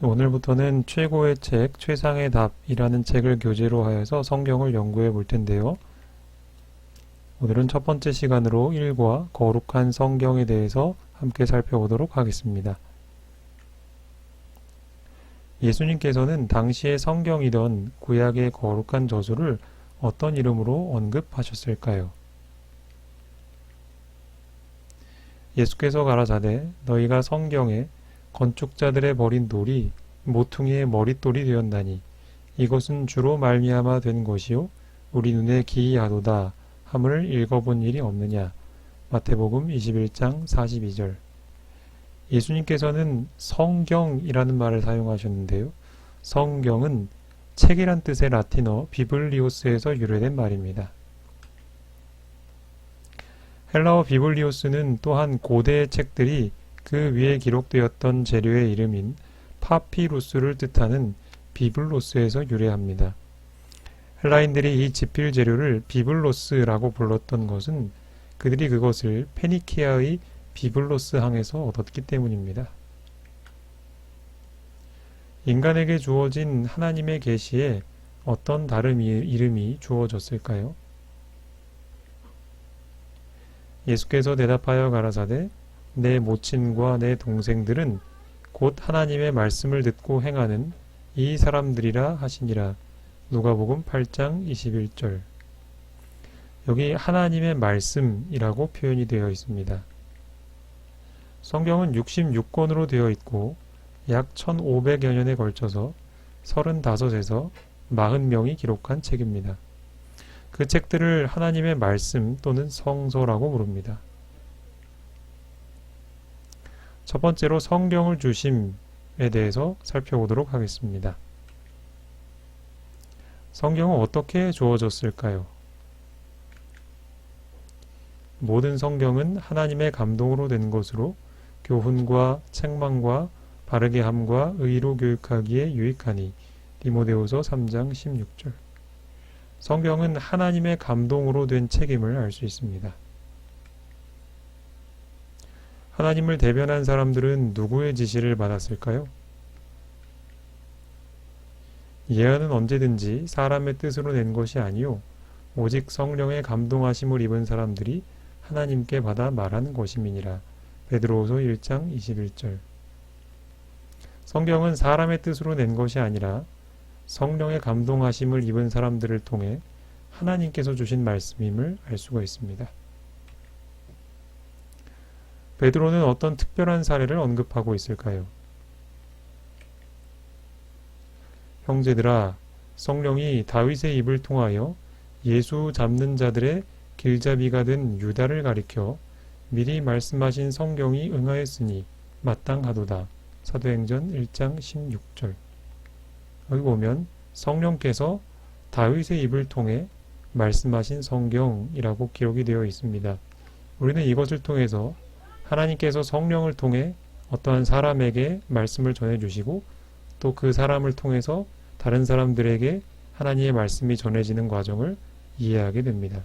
오늘부터는 최고의 책, 최상의 답이라는 책을 교재로 하여서 성경을 연구해 볼 텐데요. 오늘은 첫 번째 시간으로 1과 거룩한 성경에 대해서 함께 살펴보도록 하겠습니다. 예수님께서는 당시의 성경이던 구약의 거룩한 저수를 어떤 이름으로 언급하셨을까요? 예수께서 가라사대 너희가 성경에 건축자들의 버린 돌이 모퉁이의 머릿돌이 되었나니 이것은 주로 말미암아 된 것이요 우리 눈에 기이하도다 함을 읽어본 일이 없느냐. 마태복음 21장 42절. 예수님께서는 성경이라는 말을 사용하셨는데요. 성경은 책이란 뜻의 라틴어 비블리오스에서 유래된 말입니다. 헬라어 비블리오스는 또한 고대의 책들이 그 위에 기록되었던 재료의 이름인 파피루스를 뜻하는 비블로스에서 유래합니다. 헬라인들이 이 지필 재료를 비블로스라고 불렀던 것은 그들이 그것을 페니키아의 비블로스 항에서 얻었기 때문입니다. 인간에게 주어진 하나님의 계시에 어떤 다른 이름이 주어졌을까요? 예수께서 대답하여 가라사대 내 모친과 내 동생들은 곧 하나님의 말씀을 듣고 행하는 이 사람들이라 하시니라. 누가복음 8장 21절. 여기 하나님의 말씀이라고 표현이 되어 있습니다. 성경은 66권으로 되어 있고 약 1500여 년에 걸쳐서 35에서 40명이 기록한 책입니다. 그 책들을 하나님의 말씀 또는 성서라고 부릅니다. 첫 번째로 성경을 주심에 대해서 살펴보도록 하겠습니다. 성경은 어떻게 주어졌을까요? 모든 성경은 하나님의 감동으로 된 것으로 교훈과 책망과 바르게 함과 의로 교육하기에 유익하니 디모데후서 3장 16절. 성경은 하나님의 감동으로 된 책임을 알 수 있습니다. 하나님을 대변한 사람들은 누구의 지시를 받았을까요? 예언은 언제든지 사람의 뜻으로 낸 것이 아니요 오직 성령의 감동하심을 입은 사람들이 하나님께 받아 말하는 것임이니라. 베드로후서 1장 21절. 성경은 사람의 뜻으로 낸 것이 아니라 성령의 감동하심을 입은 사람들을 통해 하나님께서 주신 말씀임을 알 수가 있습니다. 베드로는 어떤 특별한 사례를 언급하고 있을까요? 형제들아, 성령이 다윗의 입을 통하여 예수 잡는 자들의 길잡이가 된 유다를 가리켜 미리 말씀하신 성경이 응하였으니 마땅하도다. 사도행전 1장 16절. 여기 보면 성령께서 다윗의 입을 통해 말씀하신 성경이라고 기록이 되어 있습니다. 우리는 이것을 통해서 하나님께서 성령을 통해 어떠한 사람에게 말씀을 전해주시고 또 그 사람을 통해서 다른 사람들에게 하나님의 말씀이 전해지는 과정을 이해하게 됩니다.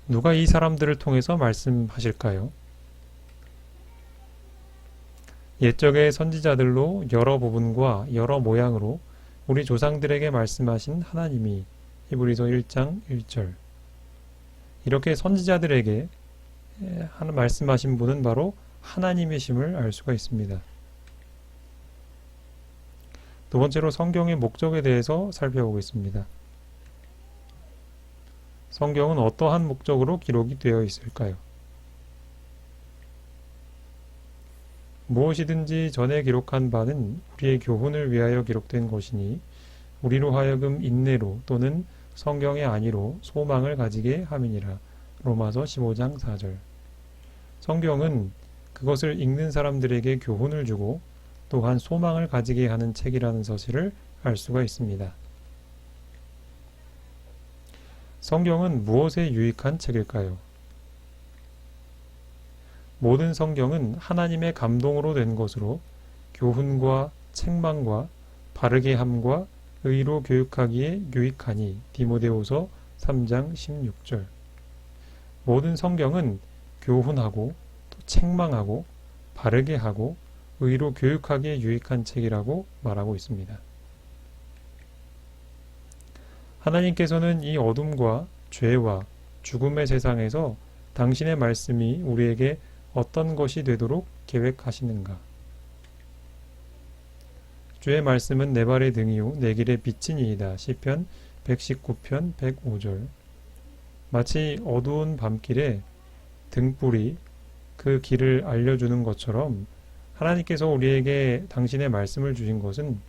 누가 이 사람들을 통해서 말씀하실까요? 옛적의 선지자들로 여러 부분과 여러 모양으로 우리 조상들에게 말씀하신 하나님이 히브리서 1장 1절. 이렇게 선지자들에게 말씀하신 분은 바로 하나님이심을 알 수가 있습니다. 두 번째로 성경의 목적에 대해서 살펴보겠습니다. 성경은 어떠한 목적으로 기록이 되어 있을까요? 무엇이든지 전에 기록한 바는 우리의 교훈을 위하여 기록된 것이니 우리로 하여금 인내로 또는 성경의 안위로 소망을 가지게 함이니라. 로마서 15장 4절. 성경은 그것을 읽는 사람들에게 교훈을 주고 또한 소망을 가지게 하는 책이라는 사실을 알 수가 있습니다. 성경은 무엇에 유익한 책일까요? 모든 성경은 하나님의 감동으로 된 것으로 교훈과 책망과 바르게 함과 의로 교육하기에 유익하니 디모데후서 3장 16절. 모든 성경은 교훈하고 또 책망하고 바르게 하고 의로 교육하기에 유익한 책이라고 말하고 있습니다. 하나님께서는 이 어둠과 죄와 죽음의 세상에서 당신의 말씀이 우리에게 어떤 것이 되도록 계획하시는가? 주의 말씀은 내 발의 등이요 내 길의 빛이니이다. 시편 119편 105절. 마치 어두운 밤길에 등불이 그 길을 알려주는 것처럼 하나님께서 우리에게 당신의 말씀을 주신 것은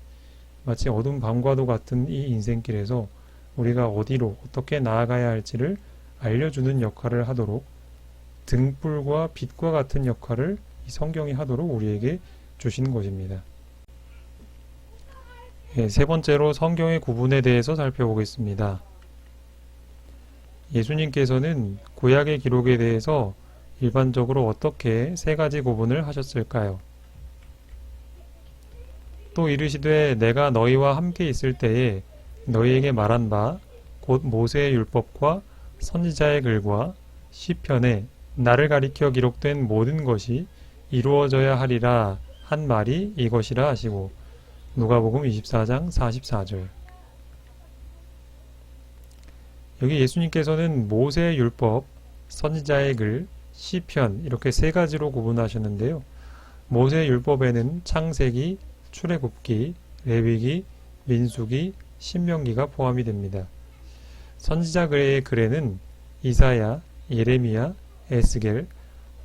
마치 어두운 밤과도 같은 이 인생길에서 우리가 어디로 어떻게 나아가야 할지를 알려주는 역할을 하도록 등불과 빛과 같은 역할을 이 성경이 하도록 우리에게 주신 것입니다. 세 번째로 성경의 구분에 대해서 살펴보겠습니다. 예수님께서는 구약의 기록에 대해서 일반적으로 어떻게 세 가지 구분을 하셨을까요? 또 이르시되 내가 너희와 함께 있을 때에 너희에게 말한 바 곧 모세의 율법과 선지자의 글과 시편에 나를 가리켜 기록된 모든 것이 이루어져야 하리라 한 말이 이것이라 하시고 누가복음 24장 44절. 여기 예수님께서는 모세의 율법, 선지자의 글, 시편 이렇게 세 가지로 구분하셨는데요. 모세의 율법에는 창세기, 출애굽기, 레위기, 민수기, 신명기가 포함이 됩니다. 선지자 글의 글에는 이사야, 예레미야, 에스겔,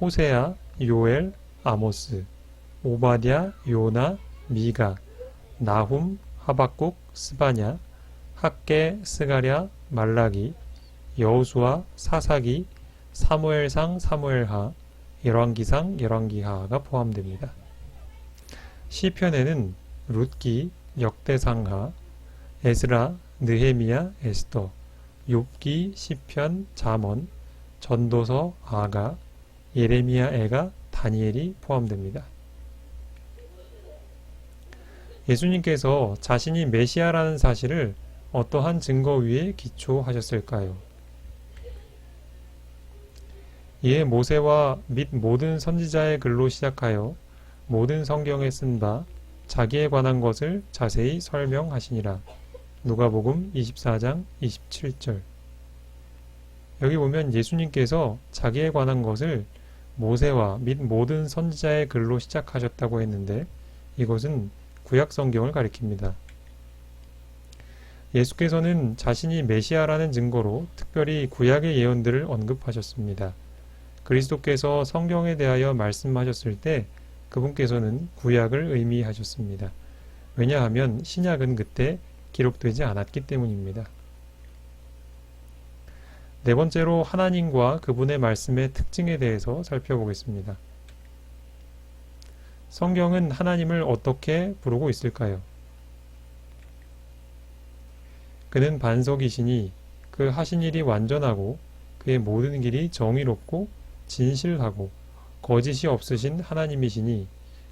호세아, 요엘, 아모스, 오바댜, 요나, 미가, 나훔, 하박국, 스바냐, 학개, 스가랴, 말라기, 여호수아, 사사기, 사무엘상, 사무엘하, 열왕기상, 열왕기하가 포함됩니다. 시편에는 룻기, 역대상하, 에스라, 느헤미야, 에스더, 욥기, 시편, 잠언, 전도서, 아가, 예레미야, 애가, 다니엘이 포함됩니다. 예수님께서 자신이 메시아라는 사실을 어떠한 증거 위에 기초하셨을까요? 이에 모세와 및 모든 선지자의 글로 시작하여 모든 성경에 쓴 바 자기에 관한 것을 자세히 설명하시니라. 누가복음 24장 27절. 여기 보면 예수님께서 자기에 관한 것을 모세와 및 모든 선지자의 글로 시작하셨다고 했는데 이것은 구약 성경을 가리킵니다. 예수께서는 자신이 메시아라는 증거로 특별히 구약의 예언들을 언급하셨습니다. 그리스도께서 성경에 대하여 말씀하셨을 때 그분께서는 구약을 의미하셨습니다. 왜냐하면 신약은 그때 기록되지 않았기 때문입니다. 네 번째로 하나님과 그분의 말씀의 특징에 대해서 살펴보겠습니다. 성경은 하나님을 어떻게 부르고 있을까요? 그는 반석이시니 그 하신 일이 완전하고 그의 모든 길이 정의롭고 진실하고 거짓이 없으신 하나님이시니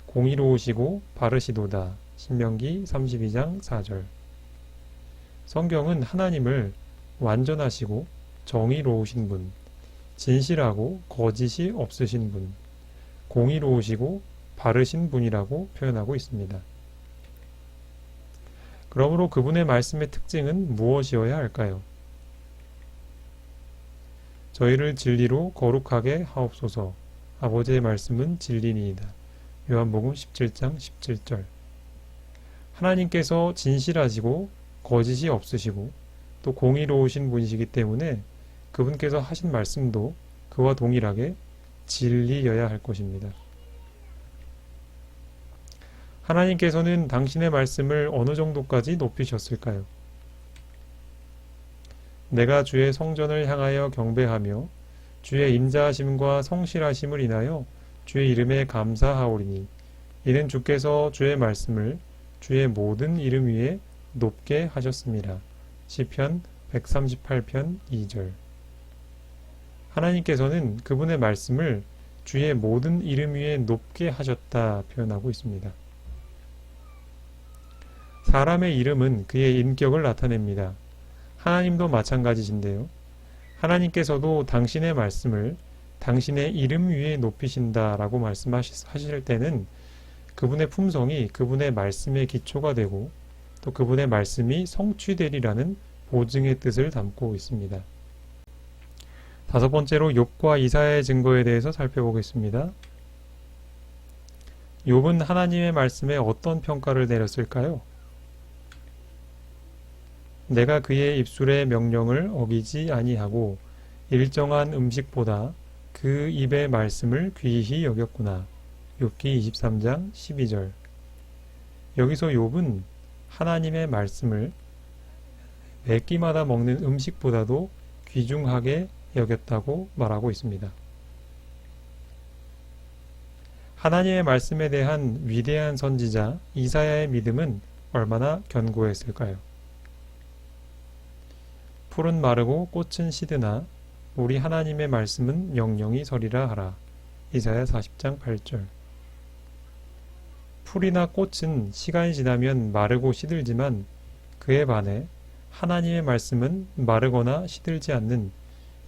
공의로우시고 바르시도다. 신명기 32장 4절. 성경은 하나님을 완전하시고 정의로우신 분, 진실하고 거짓이 없으신 분, 공의로우시고 바르신 분이라고 표현하고 있습니다. 그러므로 그분의 말씀의 특징은 무엇이어야 할까요? 저희를 진리로 거룩하게 하옵소서. 아버지의 말씀은 진리니이다. 요한복음 17장 17절. 하나님께서 진실하시고 거짓이 없으시고 또 공의로우신 분이시기 때문에 그분께서 하신 말씀도 그와 동일하게 진리여야 할 것입니다. 하나님께서는 당신의 말씀을 어느 정도까지 높이셨을까요? 내가 주의 성전을 향하여 경배하며 주의 인자하심과 성실하심을 인하여 주의 이름에 감사하오리니 이는 주께서 주의 말씀을 주의 모든 이름 위에 높게 하셨습니다. 시편 138편 2절. 하나님께서는 그분의 말씀을 주의 모든 이름 위에 높게 하셨다 표현하고 있습니다. 사람의 이름은 그의 인격을 나타냅니다. 하나님도 마찬가지신데요. 하나님께서도 당신의 말씀을 당신의 이름 위에 높이신다라고 말씀하실 때는 그분의 품성이 그분의 말씀의 기초가 되고 또 그분의 말씀이 성취되리라는 보증의 뜻을 담고 있습니다. 다섯 번째로 욥과 이사야의 증거에 대해서 살펴보겠습니다. 욥은 하나님의 말씀에 어떤 평가를 내렸을까요? 내가 그의 입술의 명령을 어기지 아니하고 일정한 음식보다 그 입의 말씀을 귀히 여겼구나. 욥기 23장 12절. 여기서 욥은 하나님의 말씀을 매 끼마다 먹는 음식보다도 귀중하게 여겼다고 말하고 있습니다. 하나님의 말씀에 대한 위대한 선지자 이사야의 믿음은 얼마나 견고했을까요? 풀은 마르고 꽃은 시드나 우리 하나님의 말씀은 영영이 서리라 하라. 이사야 40장 8절. 풀이나 꽃은 시간이 지나면 마르고 시들지만 그에 반해 하나님의 말씀은 마르거나 시들지 않는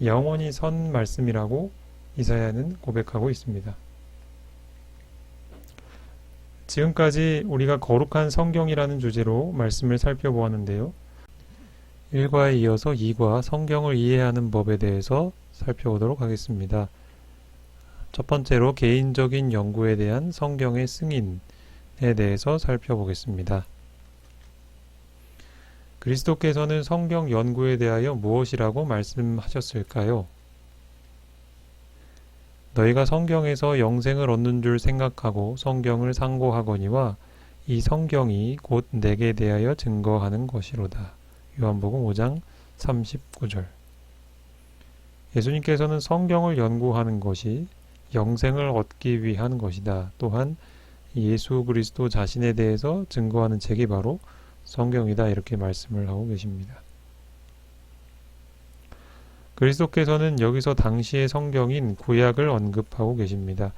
영원히 선 말씀이라고 이사야는 고백하고 있습니다. 지금까지 우리가 거룩한 성경이라는 주제로 말씀을 살펴보았는데요. 1과에 이어서 2과 성경을 이해하는 법에 대해서 살펴보도록 하겠습니다. 첫 번째로 개인적인 연구에 대한 성경의 승인에 대해서 살펴보겠습니다. 그리스도께서는 성경 연구에 대하여 무엇이라고 말씀하셨을까요? 너희가 성경에서 영생을 얻는 줄 생각하고 성경을 상고하거니와 이 성경이 곧 내게 대하여 증거하는 것이로다. 요한복음 5장 39절. 예수님께서는 성경을 연구하는 것이 영생을 얻기 위한 것이다. 또한 예수 그리스도 자신에 대해서 증거하는 책이 바로 성경이다. 이렇게 말씀을 하고 계십니다. 그리스도께서는 여기서 당시의 성경인 구약을 언급하고 계십니다.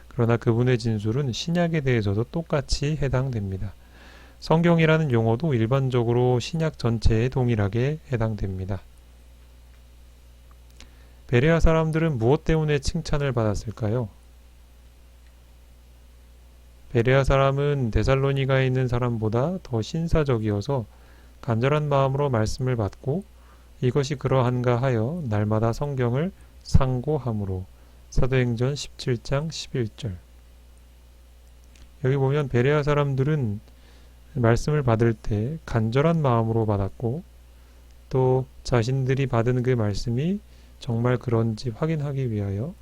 그러나 그분의 진술은 신약에 대해서도 똑같이 해당됩니다. 성경이라는 용어도 일반적으로 신약 전체에 동일하게 해당됩니다. 베레아 사람들은 무엇 때문에 칭찬을 받았을까요? 베레아 사람은 데살로니가에 있는 사람보다 더 신사적이어서 간절한 마음으로 말씀을 받고 이것이 그러한가 하여 날마다 성경을 상고함으로. 사도행전 17장 11절. 여기 보면 베레아 사람들은 말씀을 받을 때 간절한 마음으로 받았고 또 자신들이 받은 그 말씀이 정말 그런지 확인하기 위하여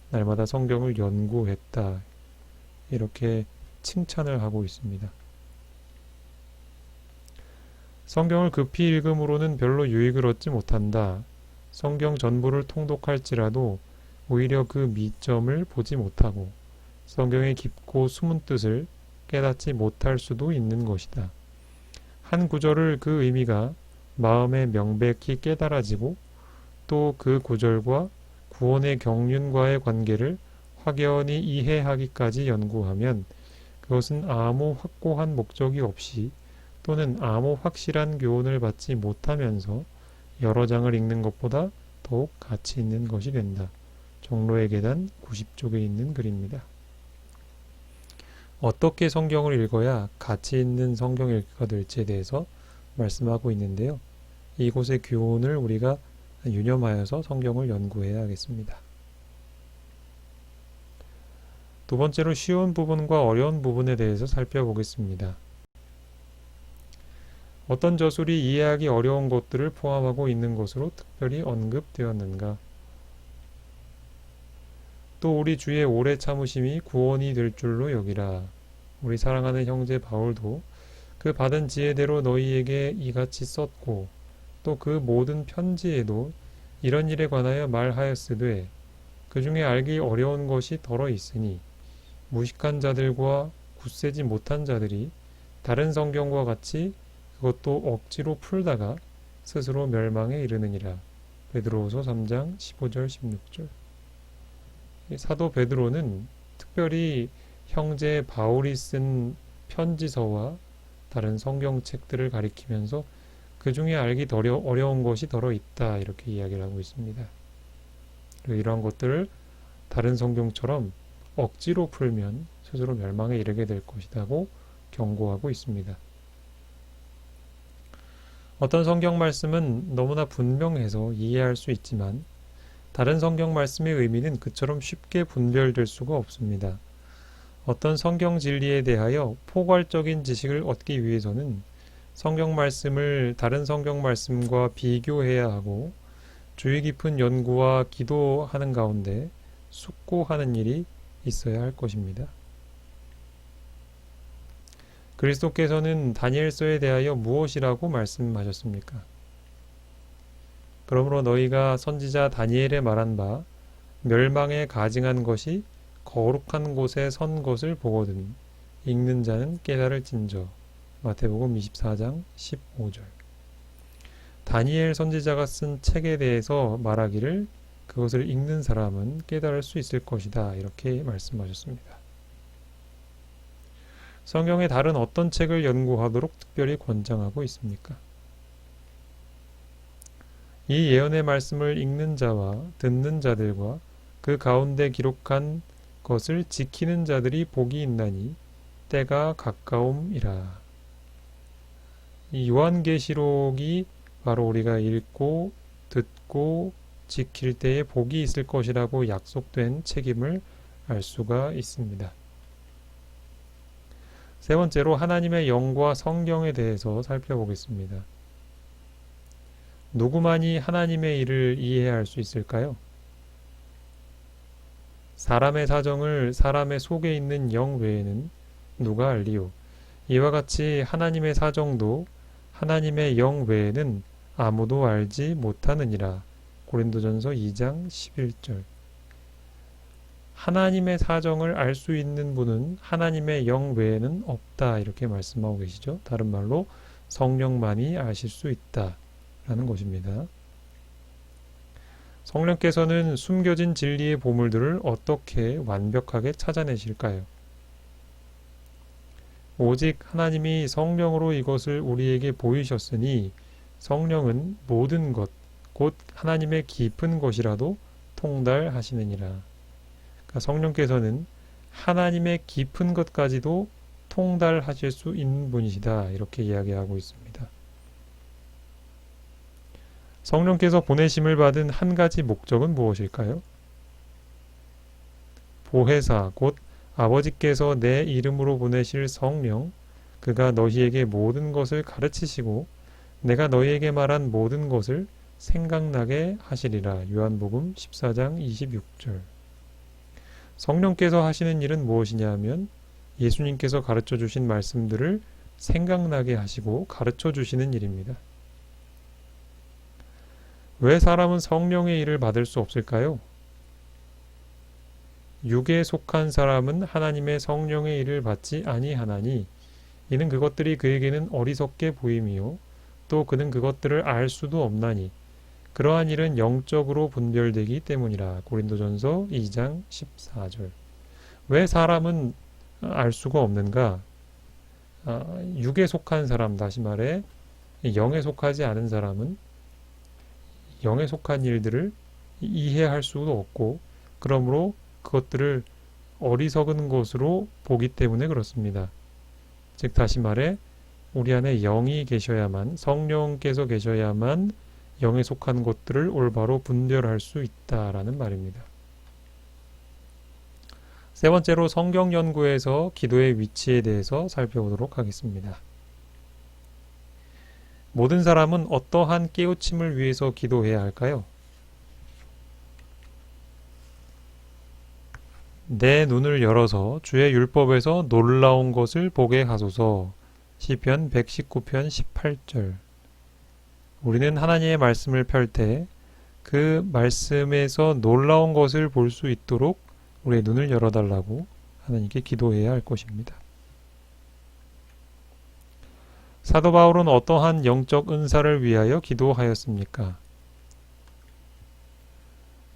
날마다 성경을 연구했다. 이렇게 칭찬을 하고 있습니다. 성경을 급히 읽음으로는 별로 유익을 얻지 못한다. 성경 전부를 통독할지라도 오히려 그 미점을 보지 못하고 성경의 깊고 숨은 뜻을 깨닫지 못할 수도 있는 것이다. 한 구절을 그 의미가 마음에 명백히 깨달아지고 또 그 구절과 구원의 경륜과의 관계를 확연히 이해하기까지 연구하면 그것은 아무 확고한 목적이 없이 또는 아무 확실한 교훈을 받지 못하면서 여러 장을 읽는 것보다 더욱 가치 있는 것이 된다. 종로의 계단 90쪽에 있는 글입니다. 어떻게 성경을 읽어야 가치 있는 성경 읽기가 될지에 대해서 말씀하고 있는데요. 이곳의 교훈을 우리가 유념하여서 성경을 연구해야 하겠습니다. 두 번째로 쉬운 부분과 어려운 부분에 대해서 살펴보겠습니다. 어떤 저술이 이해하기 어려운 것들을 포함하고 있는 것으로 특별히 언급되었는가? 또 우리 주의 오래 참으심이 구원이 될 줄로 여기라. 우리 사랑하는 형제 바울도 그 받은 지혜대로 너희에게 이같이 썼고 또 그 모든 편지에도 이런 일에 관하여 말하였으되 그 중에 알기 어려운 것이 덜어 있으니 무식한 자들과 굳세지 못한 자들이 다른 성경과 같이 그것도 억지로 풀다가 스스로 멸망에 이르느니라. 베드로후서 3장 15절 16절. 사도 베드로는 특별히 형제 바울이 쓴 편지서와 다른 성경책들을 가리키면서 그 중에 알기 어려운 것이 덜어 있다 이렇게 이야기를 하고 있습니다. 그리고 이러한 것들을 다른 성경처럼 억지로 풀면 스스로 멸망에 이르게 될 것이라고 경고하고 있습니다. 어떤 성경 말씀은 너무나 분명해서 이해할 수 있지만 다른 성경 말씀의 의미는 그처럼 쉽게 분별될 수가 없습니다. 어떤 성경 진리에 대하여 포괄적인 지식을 얻기 위해서는 성경 말씀을 다른 성경 말씀과 비교해야 하고 주의 깊은 연구와 기도하는 가운데 숙고하는 일이 있어야 할 것입니다. 그리스도께서는 다니엘서에 대하여 무엇이라고 말씀하셨습니까? 그러므로 너희가 선지자 다니엘에 말한 바 멸망에 가증한 것이 거룩한 곳에 선 것을 보거든 읽는 자는 깨달을진저. 마태복음 24장 15절. 다니엘 선지자가 쓴 책에 대해서 말하기를 그것을 읽는 사람은 깨달을 수 있을 것이다. 이렇게 말씀하셨습니다. 성경의 다른 어떤 책을 연구하도록 특별히 권장하고 있습니까? 이 예언의 말씀을 읽는 자와 듣는 자들과 그 가운데 기록한 것을 지키는 자들이 복이 있나니 때가 가까움이라. 이 요한계시록이 바로 우리가 읽고 듣고 지킬 때에 복이 있을 것이라고 약속된 책임을 알 수가 있습니다. 세 번째로 하나님의 영과 성경에 대해서 살펴보겠습니다. 누구만이 하나님의 일을 이해할 수 있을까요? 사람의 사정을 사람의 속에 있는 영 외에는 누가 알리요? 이와 같이 하나님의 사정도 하나님의 영 외에는 아무도 알지 못하느니라. 고린도전서 2장 11절. 하나님의 사정을 알 수 있는 분은 하나님의 영 외에는 없다. 이렇게 말씀하고 계시죠. 다른 말로 성령만이 아실 수 있다. 라는 것입니다. 성령께서는 숨겨진 진리의 보물들을 어떻게 완벽하게 찾아내실까요? 오직 하나님이 성령으로 이것을 우리에게 보이셨으니 성령은 모든 것, 곧 하나님의 깊은 것이라도 통달하시느니라. 그러니까 성령께서는 하나님의 깊은 것까지도 통달하실 수 있는 분이시다. 이렇게 이야기하고 있습니다. 성령께서 보내심을 받은 한 가지 목적은 무엇일까요? 보혜사, 곧 아버지께서 내 이름으로 보내실 성령, 그가 너희에게 모든 것을 가르치시고 내가 너희에게 말한 모든 것을 생각나게 하시리라. 요한복음 14장 26절. 성령께서 하시는 일은 무엇이냐 하면 예수님께서 가르쳐 주신 말씀들을 생각나게 하시고 가르쳐 주시는 일입니다. 왜 사람은 성령의 일을 받을 수 없을까요? 육에 속한 사람은 하나님의 성령의 일을 받지 아니하나니 이는 그것들이 그에게는 어리석게 보임이요 또 그는 그것들을 알 수도 없나니 그러한 일은 영적으로 분별되기 때문이라. 고린도전서 2장 14절. 왜 사람은 알 수가 없는가? 육에 속한 사람, 다시 말해 영에 속하지 않은 사람은 영에 속한 일들을 이해할 수도 없고 그러므로 그것들을 어리석은 것으로 보기 때문에 그렇습니다. 즉 다시 말해 우리 안에 영이 계셔야만, 성령께서 계셔야만 영에 속한 것들을 올바로 분별할 수 있다라는 말입니다. 세 번째로 성경 연구에서 기도의 위치에 대해서 살펴보도록 하겠습니다. 모든 사람은 어떠한 깨우침을 위해서 기도해야 할까요? 내 눈을 열어서 주의 율법에서 놀라운 것을 보게 하소서. 시편 119편 18절. 우리는 하나님의 말씀을 펼 때 그 말씀에서 놀라운 것을 볼 수 있도록 우리의 눈을 열어달라고 하나님께 기도해야 할 것입니다. 사도 바울은 어떠한 영적 은사를 위하여 기도하였습니까?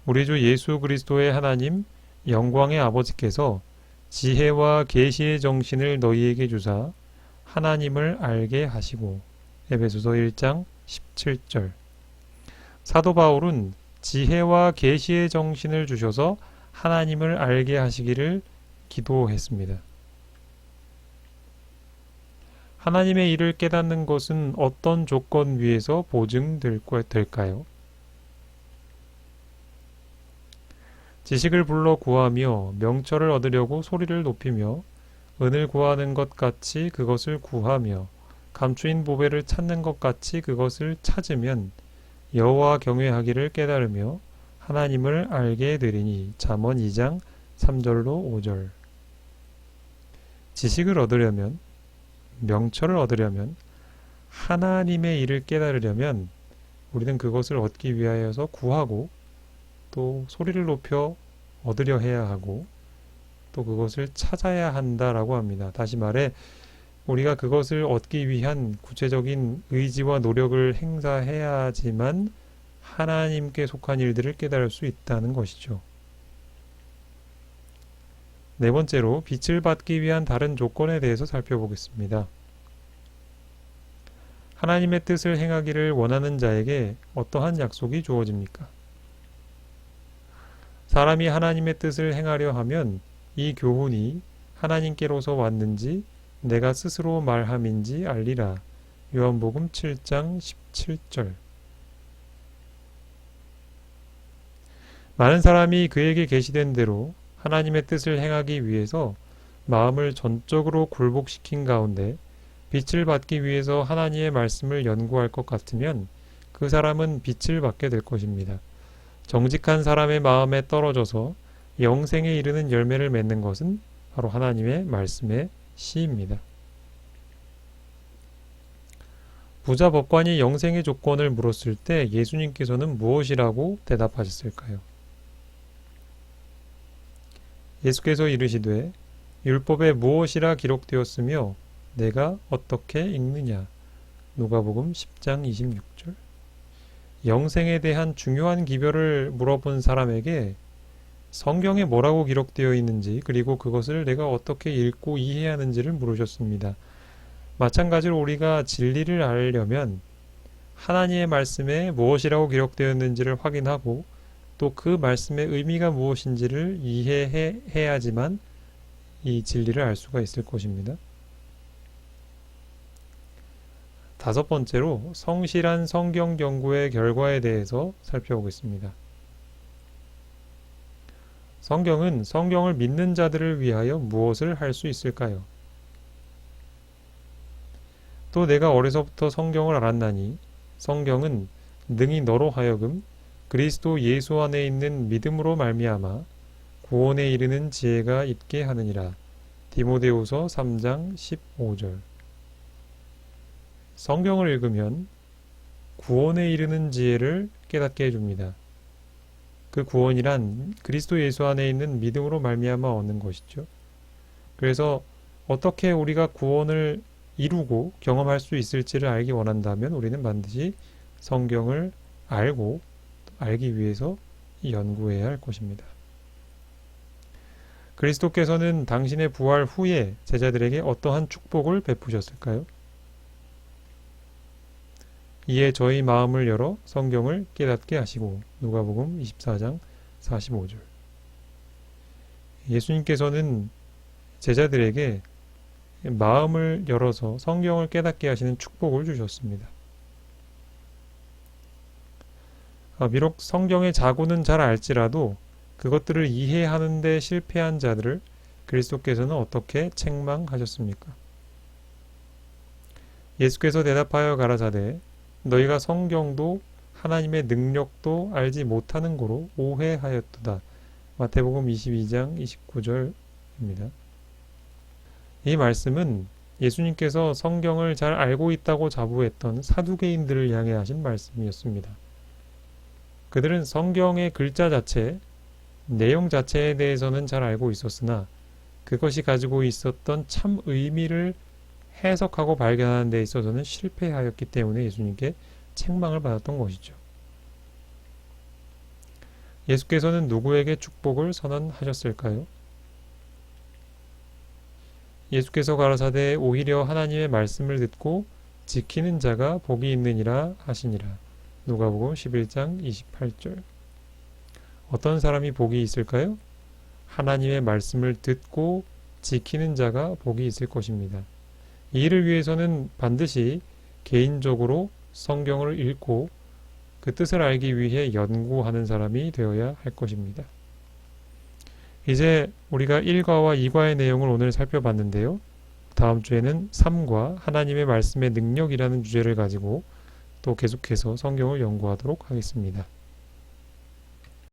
우리 주 예수 그리스도의 하나님 영광의 아버지께서 지혜와 계시의 정신을 너희에게 주사 하나님을 알게 하시고. 에베소서 1장 17절. 사도 바울은 지혜와 계시의 정신을 주셔서 하나님을 알게 하시기를 기도했습니다. 하나님의 일을 깨닫는 것은 어떤 조건 위에서 보증될까요? 지식을 불러 구하며 명철을 얻으려고 소리를 높이며 은을 구하는 것 같이 그것을 구하며 감추인 보배를 찾는 것 같이 그것을 찾으면 여호와 경외하기를 깨달으며 하나님을 알게 되리니. 잠언 2장 3절로 5절. 지식을 얻으려면, 명철을 얻으려면, 하나님의 일을 깨달으려면 우리는 그것을 얻기 위하여서 구하고 또 소리를 높여 얻으려 해야 하고 또 그것을 찾아야 한다라고 합니다. 다시 말해 우리가 그것을 얻기 위한 구체적인 의지와 노력을 행사해야지만 하나님께 속한 일들을 깨달을 수 있다는 것이죠. 네 번째로 빛을 받기 위한 다른 조건에 대해서 살펴보겠습니다. 하나님의 뜻을 행하기를 원하는 자에게 어떠한 약속이 주어집니까? 사람이 하나님의 뜻을 행하려 하면 이 교훈이 하나님께로서 왔는지 내가 스스로 말함인지 알리라. 요한복음 7장 17절. 많은 사람이 그에게 계시된 대로 하나님의 뜻을 행하기 위해서 마음을 전적으로 굴복시킨 가운데 빛을 받기 위해서 하나님의 말씀을 연구할 것 같으면 그 사람은 빛을 받게 될 것입니다. 정직한 사람의 마음에 떨어져서 영생에 이르는 열매를 맺는 것은 바로 하나님의 말씀의 씨입니다. 부자 법관이 영생의 조건을 물었을 때 예수님께서는 무엇이라고 대답하셨을까요? 예수께서 이르시되 율법에 무엇이라 기록되었으며 내가 어떻게 읽느냐. 누가복음 10장 26절. 영생에 대한 중요한 기별을 물어본 사람에게 성경에 뭐라고 기록되어 있는지 그리고 그것을 내가 어떻게 읽고 이해해야 하는지를 물으셨습니다. 마찬가지로 우리가 진리를 알려면 하나님의 말씀에 무엇이라고 기록되어 있는지를 확인하고 또 그 말씀의 의미가 무엇인지를 이해해야지만 이 진리를 알 수가 있을 것입니다. 다섯 번째로 성실한 성경 연구의 결과에 대해서 살펴보겠습니다. 성경은 성경을 믿는 자들을 위하여 무엇을 할 수 있을까요? 또 내가 어려서부터 성경을 알았나니 성경은 능히 너로 하여금 그리스도 예수 안에 있는 믿음으로 말미암아 구원에 이르는 지혜가 있게 하느니라. 디모데후서 3장 15절. 성경을 읽으면 구원에 이르는 지혜를 깨닫게 해줍니다. 그 구원이란 그리스도 예수 안에 있는 믿음으로 말미암아 얻는 것이죠. 그래서 어떻게 우리가 구원을 이루고 경험할 수 있을지를 알기 원한다면 우리는 반드시 성경을 알기 위해서 연구해야 할 것입니다. 그리스도께서는 당신의 부활 후에 제자들에게 어떠한 축복을 베푸셨을까요? 이에 저희 마음을 열어 성경을 깨닫게 하시고. 누가복음 24장 45절. 예수님께서는 제자들에게 마음을 열어서 성경을 깨닫게 하시는 축복을 주셨습니다. 비록 성경의 자고는 잘 알지라도 그것들을 이해하는 데 실패한 자들을 그리스도께서는 어떻게 책망하셨습니까? 예수께서 대답하여 가라사대 너희가 성경도 하나님의 능력도 알지 못하는 고로 오해하였도다. 마태복음 22장 29절입니다. 이 말씀은 예수님께서 성경을 잘 알고 있다고 자부했던 사두개인들을 향해 하신 말씀이었습니다. 그들은 성경의 글자 자체, 내용 자체에 대해서는 잘 알고 있었으나 그것이 가지고 있었던 참 의미를 해석하고 발견하는 데 있어서는 실패하였기 때문에 예수님께 책망을 받았던 것이죠. 예수께서는 누구에게 축복을 선언하셨을까요? 예수께서 가라사대 오히려 하나님의 말씀을 듣고 지키는 자가 복이 있느니라 하시니라. 누가복음 11장 28절. 어떤 사람이 복이 있을까요? 하나님의 말씀을 듣고 지키는 자가 복이 있을 것입니다. 이 일을 위해서는 반드시 개인적으로 성경을 읽고 그 뜻을 알기 위해 연구하는 사람이 되어야 할 것입니다. 이제 우리가 1과와 2과의 내용을 오늘 살펴봤는데요. 다음 주에는 3과 하나님의 말씀의 능력이라는 주제를 가지고 또 계속해서 성경을 연구하도록 하겠습니다.